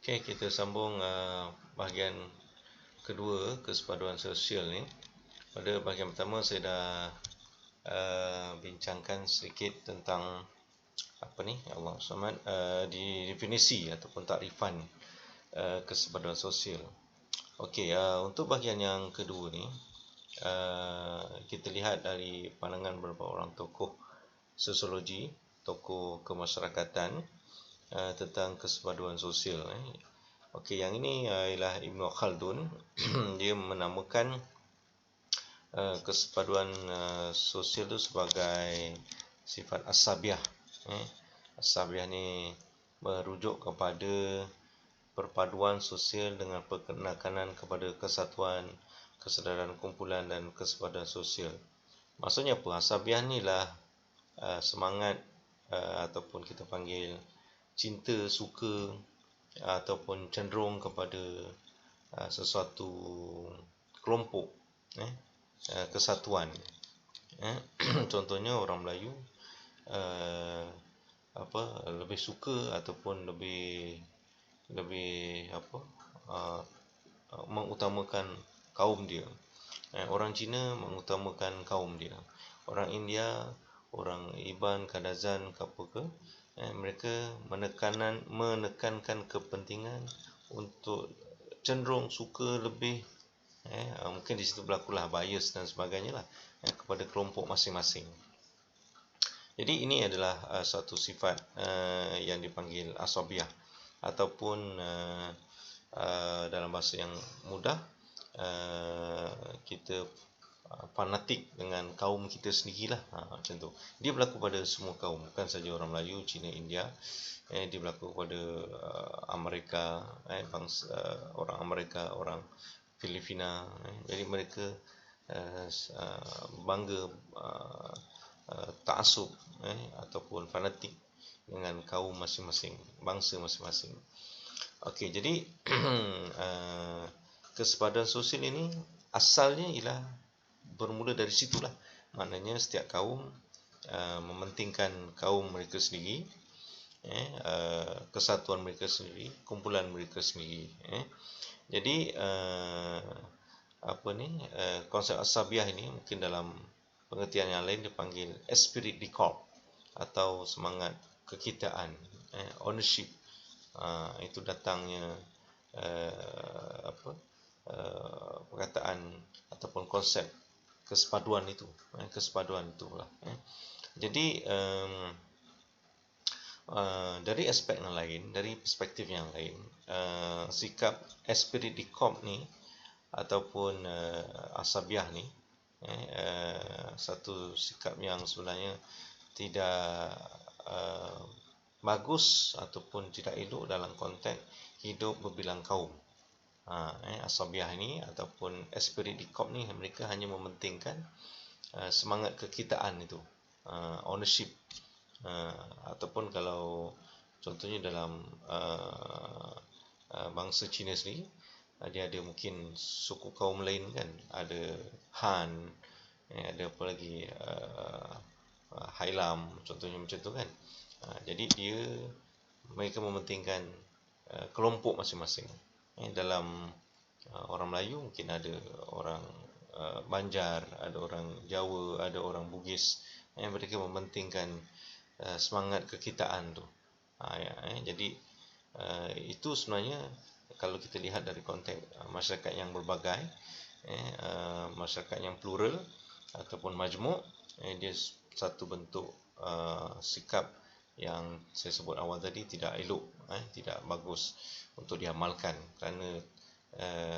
Okey, kita sambung bahagian kedua kesepaduan sosial ni. Pada bahagian pertama saya dah bincangkan sedikit tentang apa ni, Allah Samad, di definisi ataupun takrifan kesepaduan sosial. Okey, untuk bahagian yang kedua ni, kita lihat dari pandangan beberapa orang tokoh sosiologi, tokoh kemasyarakatan tentang kesepaduan sosial. Okey, yang ini ialah Ibn Khaldun. Dia menamakan kesepaduan sosial itu sebagai sifat asabiah. Asabiah ni merujuk kepada perpaduan sosial dengan penekanan kepada kesatuan, kesedaran kumpulan dan kesepaduan sosial. Maksudnya apa? Asabiah ni lah semangat ataupun kita panggil cinta, suka ataupun cenderung kepada sesuatu kelompok, kesatuan. Contohnya orang Melayu lebih suka ataupun lebih mengutamakan kaum dia. Orang Cina mengutamakan kaum dia. Orang India, orang Iban, Kadazan ke apa ke, mereka menekankan kepentingan untuk cenderung suka lebih, mungkin di situ berlakulah bias dan sebagainya lah, kepada kelompok masing-masing. Jadi ini adalah satu sifat yang dipanggil asabiah ataupun dalam bahasa yang mudah kita fanatik dengan kaum kita sendirilah, macam tu. Dia berlaku pada semua kaum, bukan saja orang Melayu, Cina, India. Dia berlaku pada Amerika, orang Amerika, orang Filipina. Jadi mereka bangga ta'assub ataupun fanatik dengan kaum masing-masing, bangsa masing-masing. Okey, jadi kesepaduan sosial ini asalnya ialah bermula dari situlah. Maknanya setiap kaum mementingkan kaum mereka sendiri, kesatuan mereka sendiri, kumpulan mereka sendiri. Jadi konsep asabiah ini mungkin dalam pengertian yang lain dipanggil esprit de corps atau semangat kekitaan, ownership. Itu datangnya perkataan ataupun konsep kesepaduan itulah. Jadi dari aspek yang lain, dari perspektif yang lain, sikap esprit de corps ni ataupun asabiah ni satu sikap yang sebenarnya tidak bagus ataupun tidak elok dalam konteks hidup berbilang kaum. Asabiah ni ataupun esprit de corps ni, mereka hanya mementingkan semangat kekitaan itu, ownership, ataupun kalau contohnya dalam bangsa Cina sendiri, dia ada mungkin suku kaum lain kan, ada Han, ada apa lagi, Hailam, contohnya macam tu kan. Jadi mereka mementingkan kelompok masing-masing. Dalam orang Melayu mungkin ada orang Banjar, ada orang Jawa, ada orang Bugis, mereka mementingkan semangat kekitaan tu. Jadi itu sebenarnya kalau kita lihat dari konteks masyarakat yang berbagai, masyarakat yang plural ataupun majmuk, dia satu bentuk sikap yang saya sebut awal tadi tidak elok, tidak bagus untuk diamalkan, kerana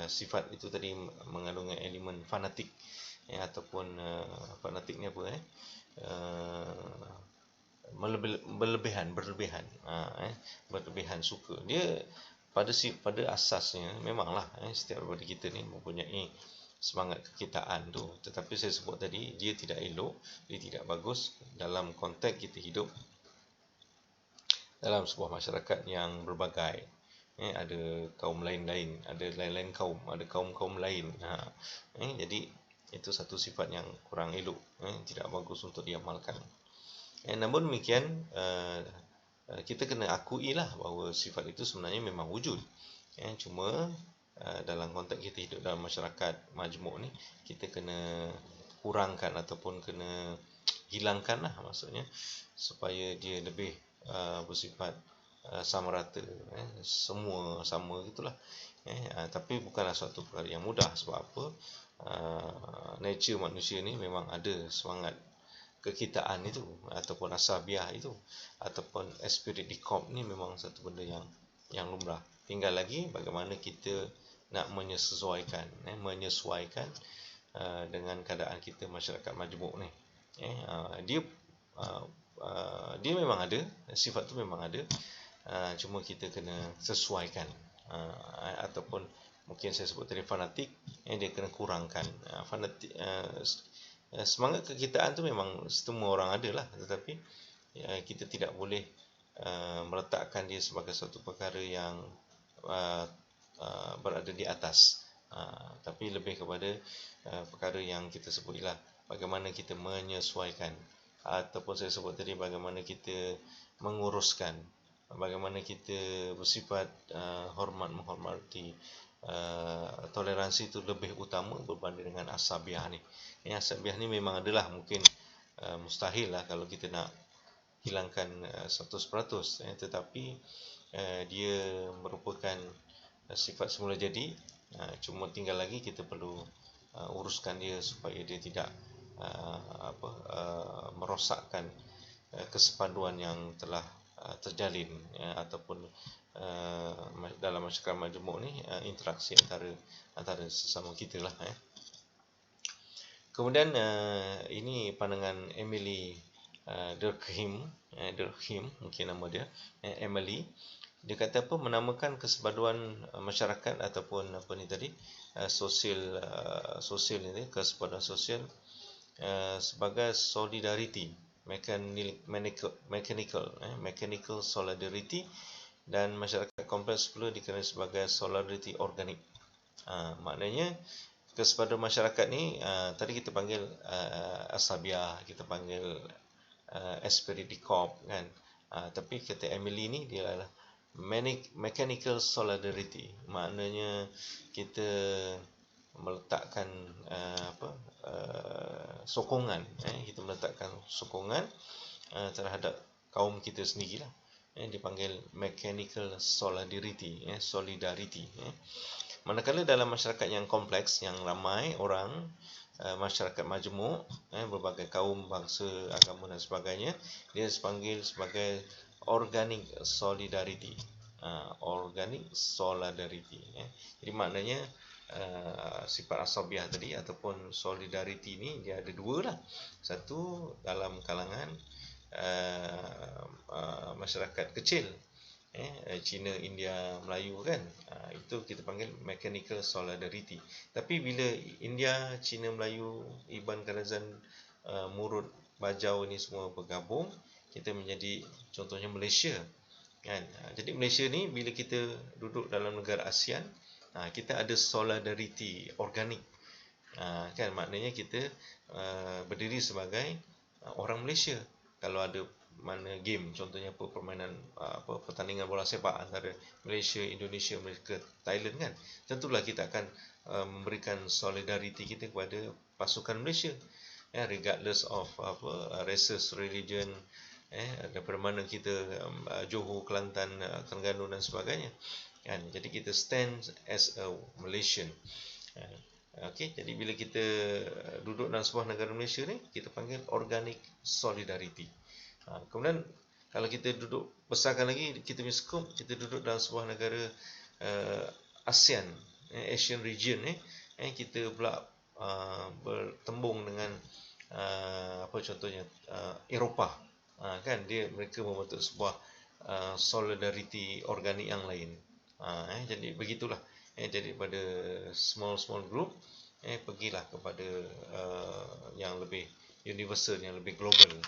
sifat itu tadi mengandung elemen fanatik, ataupun fanatik ni apa, berlebihan suka. Dia pada asasnya memanglah setiap daripada kita ni mempunyai semangat kekitaan tu, tetapi saya sebut tadi dia tidak elok, dia tidak bagus dalam konteks kita hidup dalam sebuah masyarakat yang berbagai. Ada kaum lain-lain, ada lain-lain kaum, ada kaum-kaum lain. Jadi itu satu sifat yang kurang elok, tidak bagus untuk diamalkan. Namun demikian, kita kena akui lah bahawa sifat itu sebenarnya memang wujud. Cuma dalam konteks kita hidup dalam masyarakat majmuk ni, kita kena kurangkan ataupun kena hilangkan lah maksudnya, supaya dia lebih bersifat sama rata, semua sama gitulah. Tapi bukanlah suatu perkara yang mudah. Sebab apa? Nature manusia ni memang ada semangat kekitaan itu, ataupun asabiah itu, ataupun spirit di corp ni memang satu benda yang lumrah. Tinggal lagi bagaimana kita nak menyesuaikan dengan keadaan kita masyarakat majmuk ni. Dia memang ada, sifat tu memang ada, cuma kita kena sesuaikan, ataupun mungkin saya sebut tadi fanatik, dia kena kurangkan. Fanatik, semangat kekitaan tu memang semua orang ada lah, tetapi kita tidak boleh meletakkan dia sebagai satu perkara yang berada di atas, tapi lebih kepada perkara yang kita sebut ialah bagaimana kita menyesuaikan, ataupun saya sebut tadi bagaimana kita menguruskan, bagaimana kita bersifat menghormati. Toleransi itu lebih utama berbanding dengan asabiah ni. Asabiah ni memang adalah mungkin mustahil lah kalau kita nak hilangkan 100%, tetapi dia merupakan sifat semula jadi. Cuma tinggal lagi kita perlu uruskan dia supaya dia tidak merosakkan kesepaduan yang telah terjalin, ataupun dalam masyarakat majmuk ni, interaksi antara sesama kita lah. Kemudian ini pandangan Emily Durkheim mungkin nama dia, Emily. Dia kata apa, menamakan kesepaduan masyarakat ataupun apa ni tadi, sosial ini, kesepaduan sosial sebagai solidarity, mechanical solidarity, dan masyarakat kompleks pula dikenali sebagai solidarity organik. Maknanya kesepaduan masyarakat ni tadi kita panggil asabiah, kita panggil esprit de corps kan. Tapi kata Emily ni dia adalah mechanical solidarity. Maknanya kita meletakkan sokongan, kita meletakkan sokongan terhadap kaum kita sendirilah. Dipanggil mechanical solidarity, solidarity. Manakala dalam masyarakat yang kompleks, yang ramai orang, masyarakat majmuk, berbagai kaum, bangsa, agama dan sebagainya, dia dipanggil sebagai organic solidarity. Organic solidarity. Jadi maknanya sifat asabiah tadi ataupun solidarity ni dia ada dua lah. Satu dalam kalangan masyarakat kecil, Cina, India, Melayu kan, itu kita panggil mechanical solidarity. Tapi bila India, Cina, Melayu, Iban, Kadazan, Murut, Bajau ni semua bergabung, kita menjadi contohnya Malaysia kan. Jadi Malaysia ni bila kita duduk dalam negara ASEAN, kita ada solidarity organik, kan, maknanya kita berdiri sebagai orang Malaysia. Kalau ada mana game, contohnya permainan pertandingan bola sepak antara Malaysia, Indonesia, Malaysia, Thailand kan, tentulah kita akan memberikan solidariti kita kepada pasukan Malaysia, regardless of races, religion, daripada mana kita, Johor, Kelantan, Terengganu dan sebagainya kan. Jadi kita stand as a Malaysian. Okey, jadi bila kita duduk dalam sebuah negara Malaysia ni, kita panggil organic solidarity. Kemudian kalau kita duduk besarkan lagi, kita punya scope, kita duduk dalam sebuah negara ASEAN, Asian region, kita pula bertembung dengan contohnya Eropah, kan, mereka membentuk sebuah solidarity organik yang lain. Jadi begitulah. Jadi pada small group, pergilah kepada yang lebih universal, yang lebih global,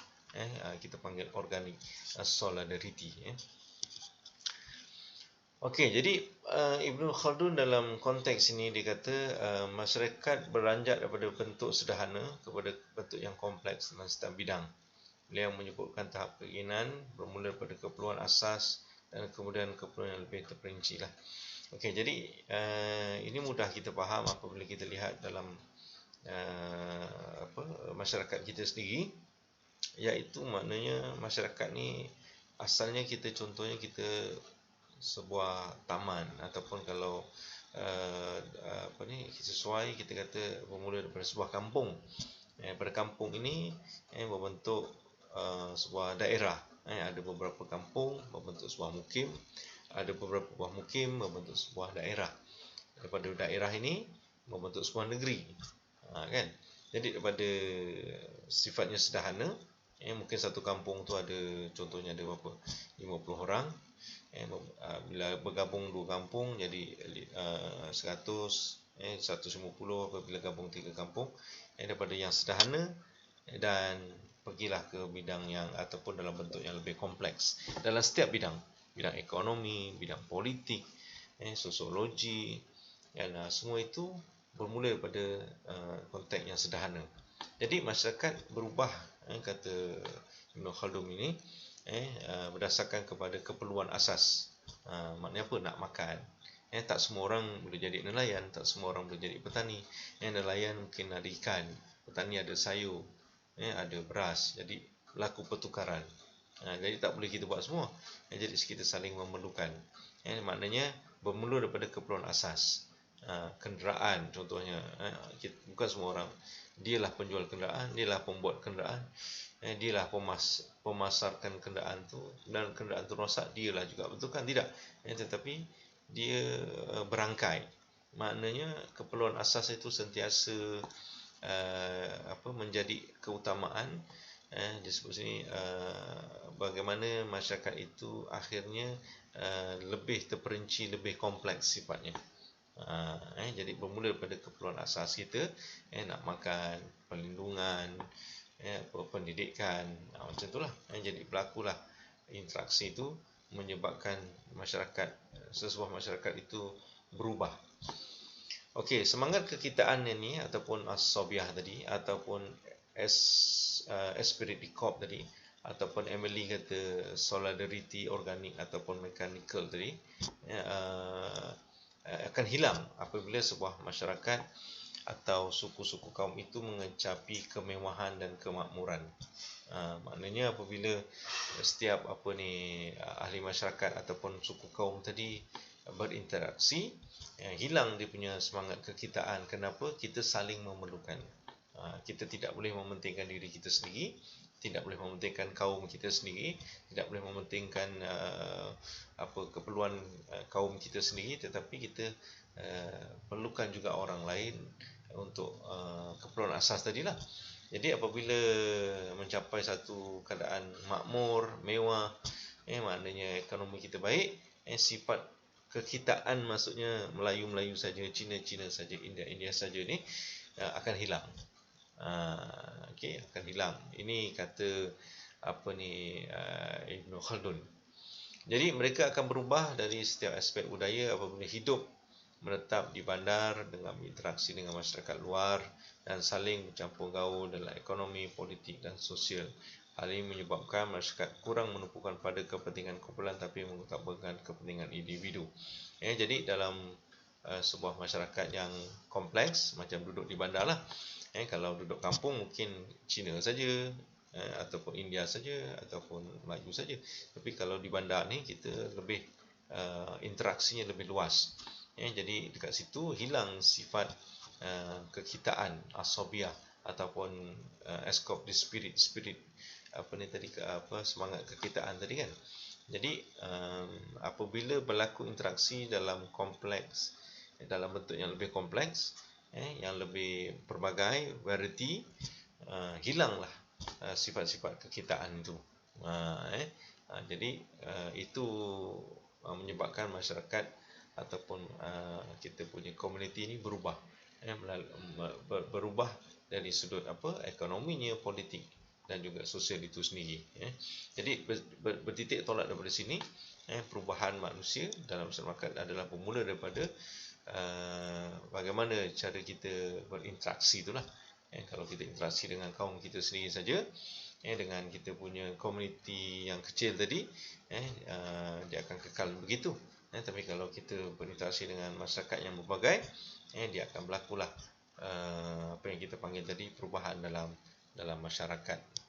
kita panggil organic solidarity. Okey, jadi Ibn Khaldun dalam konteks ini dia kata masyarakat beranjak daripada bentuk sederhana kepada bentuk yang kompleks dalam setiap bidang. beliau menyebutkan tahap keinginan bermula daripada keperluan asas dan kemudian keperluan yang lebih terperinci lah. Okey, jadi ini mudah kita faham apabila kita lihat dalam masyarakat kita sendiri, iaitu maknanya masyarakat ni asalnya kita, contohnya kita sebuah taman, ataupun kalau sesuai kita kata bermula daripada sebuah kampung. Pada kampung ini berbentuk sebuah daerah. Ada beberapa kampung berbentuk sebuah mukim, ada beberapa buah mukim membentuk sebuah daerah. Daripada daerah ini membentuk sebuah negeri. Kan? Jadi daripada sifatnya sederhana, mungkin satu kampung tu ada, contohnya ada berapa? 50 orang. Bila bergabung dua kampung jadi 100, 150 apabila gabung 3 kampung. Daripada yang sederhana dan pergilah ke bidang yang ataupun dalam bentuk yang lebih kompleks dalam setiap bidang. Bidang ekonomi, bidang politik, sosiologi, dan semua itu bermula daripada konteks yang sederhana. Jadi masyarakat berubah, kata Ibn Khaldun ini, berdasarkan kepada keperluan asas. Maknanya apa? Nak makan. Tak semua orang boleh jadi nelayan, tak semua orang boleh jadi petani. Nelayan mungkin ada ikan, petani ada sayur, ada beras. Jadi berlaku pertukaran. Jadi tak boleh kita buat semua. Jadi kita saling memerlukan. Maknanya bermula daripada keperluan asas. Kenderaan contohnya, bukan semua orang dialah penjual kenderaan, dialah pembuat kenderaan, dialah pemasarkan kenderaan tu, dan kenderaan tu rosak dialah juga, betul kan? Tidak, tetapi dia berangkai. Maknanya keperluan asas itu sentiasa menjadi keutamaan. Disebut sini bagaimana masyarakat itu akhirnya lebih terperinci, lebih kompleks sifatnya. Jadi bermula daripada keperluan asas kita, nak makan, perlindungan, pendidikan, macam itulah. Jadi berlakulah interaksi itu menyebabkan masyarakat, sesebuah masyarakat itu berubah. Okey, semangat kekitaan ini ataupun as-sabiah tadi, ataupun esprit de corps tadi, ataupun Emily kata solidarity organik ataupun mechanical tadi, akan hilang apabila sebuah masyarakat atau suku-suku kaum itu mengecapi kemewahan dan kemakmuran. Maknanya apabila setiap ahli masyarakat ataupun suku kaum tadi berinteraksi, hilang dia punya semangat kekitaan. Kenapa? Kita saling memerlukan. Kita tidak boleh mementingkan diri kita sendiri, tidak boleh mementingkan kaum kita sendiri, tidak boleh mementingkan keperluan kaum kita sendiri, tetapi kita perlukan juga orang lain untuk keperluan asas tadilah. Jadi apabila mencapai satu keadaan makmur, mewah, maknanya ekonomi kita baik, sifat kekitaan, maksudnya Melayu-Melayu saja, Cina-Cina saja, India-India saja ni akan hilang. Akan hilang. Ini kata Ibn Khaldun. Jadi mereka akan berubah dari setiap aspek budaya apabila hidup menetap di bandar dengan berinteraksi dengan masyarakat luar dan saling bercampur gaul dalam ekonomi, politik dan sosial. Hal ini menyebabkan masyarakat kurang menumpukan pada kepentingan kumpulan tapi mengutamakan kepentingan individu. Jadi dalam sebuah masyarakat yang kompleks, macam duduk di bandar lah. Kalau duduk kampung mungkin Cina saja, ataupun India saja, ataupun Melayu saja. Tapi kalau di bandar ni kita lebih interaksinya lebih luas. Jadi dekat situ hilang sifat kekitaan, asabiah ataupun escape the spirit semangat kekitaan tadi kan. Jadi apabila berlaku interaksi dalam kompleks, dalam bentuk yang lebih kompleks, yang lebih berbagai variety, hilanglah sifat-sifat kekitaan itu. Jadi itu menyebabkan masyarakat ataupun kita punya komuniti ini berubah, berubah dari sudut ekonominya, politik dan juga sosial itu sendiri. Jadi bertitik tolak daripada sini, perubahan manusia dalam masyarakat adalah bermula daripada bagaimana cara kita berinteraksi itulah. Kalau kita interaksi dengan kaum kita sendiri saja, dengan kita punya komuniti yang kecil tadi, dia akan kekal begitu. Tapi kalau kita berinteraksi dengan masyarakat yang berbagai, dia akan berlakulah apa yang kita panggil tadi perubahan dalam masyarakat.